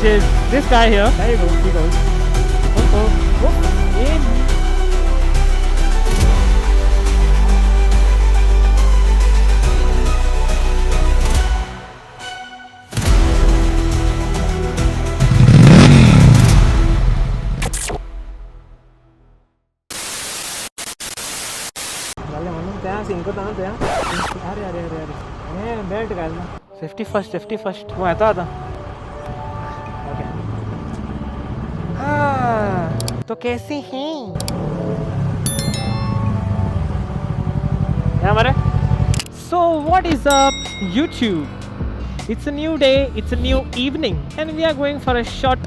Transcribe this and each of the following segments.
which is this guy here. There you go, he goes. In. अरे belt घालना 51st वो आता था ओके हाँ तो कैसी हैं क्या हमारे So what is up YouTube? It's a new day, it's a new evening and we are going for a short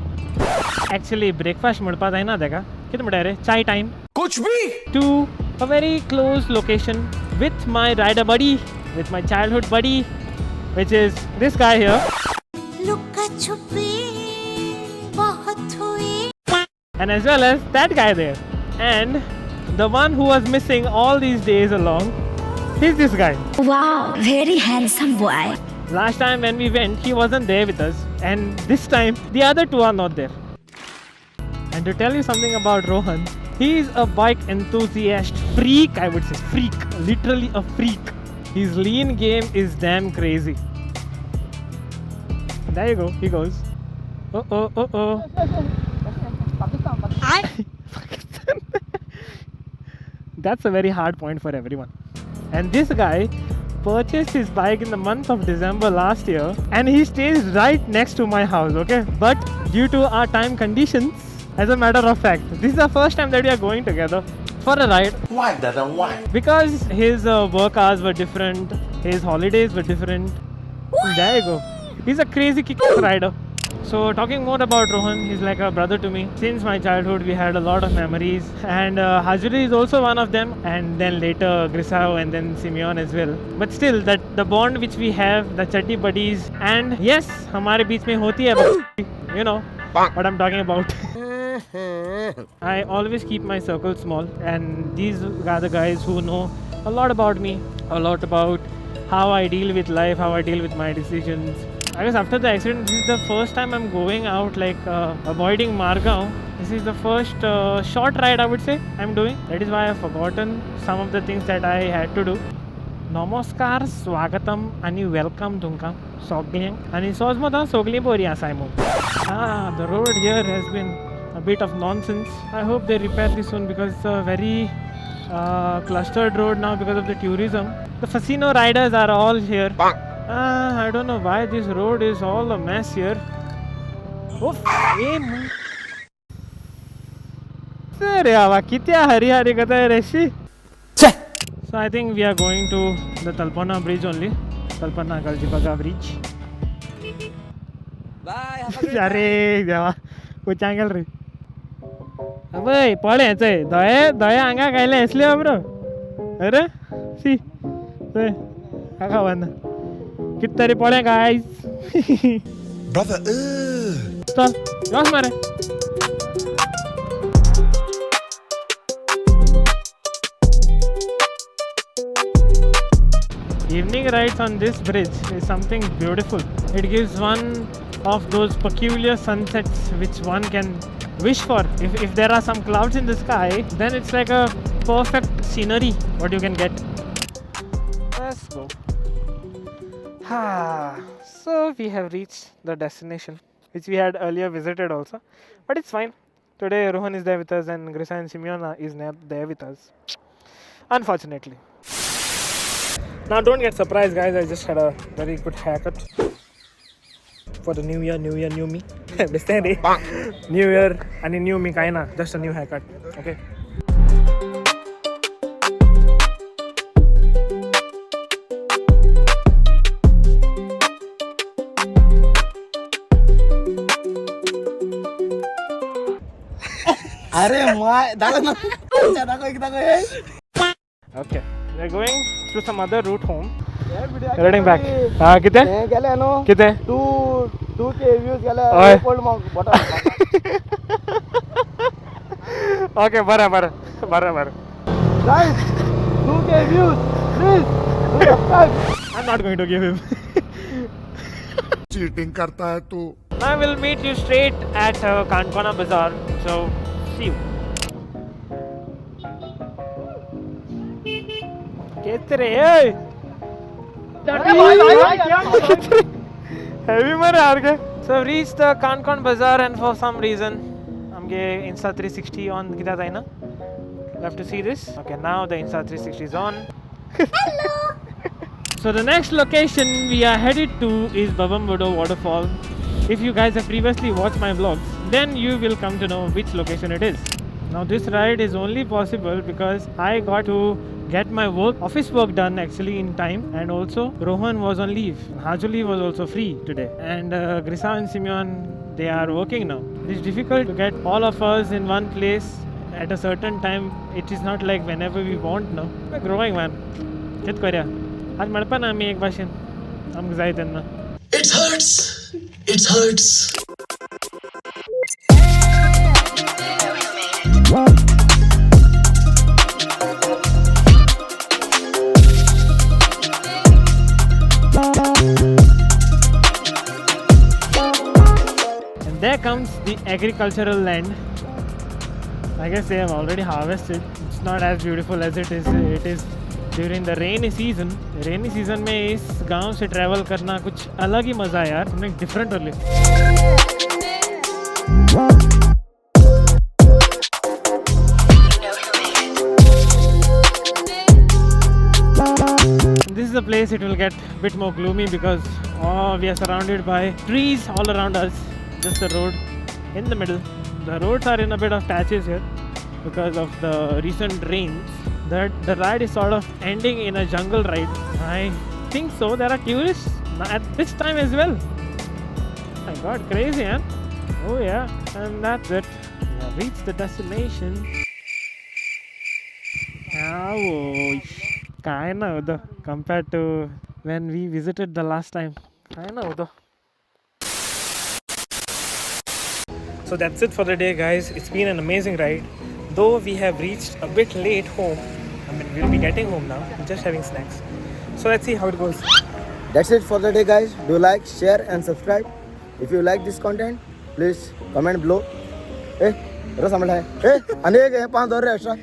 actually breakfast मुड़ पाता है ना देखा कितने बड़े रहे चाय टाइम कुछ भी to a very close location with my rider buddy, with my childhood buddy, which is this guy here. And as well as that guy there. And the one who was missing all these days along, he's this guy. Wow, very handsome boy. Last time when we went, he wasn't there with us. And this time, the other two are not there. And to tell you something about Rohan, he is a bike enthusiast freak, I would say. Freak. Literally a freak. His lean game is damn crazy. There you go. He goes. Oh. Pakistan. That's a very hard point for everyone. And this guy purchased his bike in the month of December last year. And he stays right next to my house, okay? But due to our time conditions, as a matter of fact, this is the first time that we are going together for a ride. Why that and why? Because his work hours were different, his holidays were different. There you go. He's a crazy kick rider. So talking more about Rohan, he's like a brother to me. Since my childhood, we had a lot of memories. And Hajuri is also one of them. And then later Grisao and then Simeon as well. But still, that the bond which we have, the chatti buddies. And yes, हमारे बीच में होती है, you know what I'm talking about. I always keep my circle small, and these are the guys who know a lot about me, a lot about how I deal with life, how I deal with my decisions. I guess after the accident, this is the first time I'm going out, like avoiding Margao. This is the first short ride I would say I'm doing. That is why I've forgotten some of the things that I had to do. Namaskar, Swagatam, and welcome तुमका सगळ्यांक आणि सोज मत सगळीं बरी आसाय मग. The road here has been a bit of nonsense. I hope they repair this soon because it's a very clustered road now because of the tourism. The Fasino riders are all here. I don't know why this road is all a mess here. Sir, yawa kitya hari hari kata hai reshi. So I think we are going to the Talpana bridge only. Talpana Galjibaga bridge. Bye. अरे देवा कुछ angle रे अबे पड़े चे दया आंगा कायले असले ब्रो अरे सी ते काका बंद कितने पड़े गाइस Brother, चल जोश मारे Evening rides on this bridge is something beautiful. It gives one of those peculiar sunsets which one can wish for. If there are some clouds in the sky, then it's like a perfect scenery what you can get. Let's go. So we have reached the destination which we had earlier visited also. But it's fine. Today Rohan is there with us and Grisa and Simeona is there with us. Unfortunately. Now don't get surprised guys, I just had a very good haircut for the new year, new me. Understand it? New year and a new me kinda, just a new haircut, okay? Okay, we're going through some other route home. Heading back. कितने? गेले no कितने? To के views गेले ओए. Airport मग बटा Okay, बराबर. Guys 2K views please subscribe. I'm not going to give him. Cheating करता है तू. I will meet you straight at Kankona Bazaar. So, see you. Ketre, hey! Heavy mare yaar ke. So I've reached the Kankon Bazaar and for some reason I'm getting Insta 360 on kita tha na. You have to see this. Okay, now the Insta 360 is on. Hello. So the next location we are headed to is Babambodo waterfall. If you guys have previously watched my vlogs, then you will come to know which location it is. Now this ride is only possible because I got to get my office work done actually in time, and also Rohan was on leave. Hajuli was also free today, and Grisa and Simeon, they are working now. It's difficult to get all of us in one place at a certain time. It is not like whenever we want now. We're growing, man. Kit korya. आज मळपा ना आमी एक भाशेन आमकां जाय तेन्ना. It hurts. It hurts. And there comes the agricultural land. I guess they have already harvested. It's not as beautiful as it is during the rainy season. Rainy season में इस गांव से travel करना कुछ अलग ही मजा है यार. Something different only. This is a place it will get a bit more gloomy because we are surrounded by trees all around us. Just the road in the middle. The roads are in a bit of patches here because of the recent rains. That the ride is sort of ending in a jungle ride. I think so. There are tourists at this time as well. My God, crazy, man. Oh yeah, and that's it. We have reached the destination. Kinda hoda compared to when we visited the last time. Kinda hoda. So that's it for the day, guys. It's been an amazing ride. Though we have reached a bit late home. I mean, we'll be getting home now. We're just having snacks. So let's see how it goes. That's it for the day, guys. Do like, share, and subscribe. If you like this content, please comment below. Hey, rasa malai. Hey, अनेक है 5 और extra.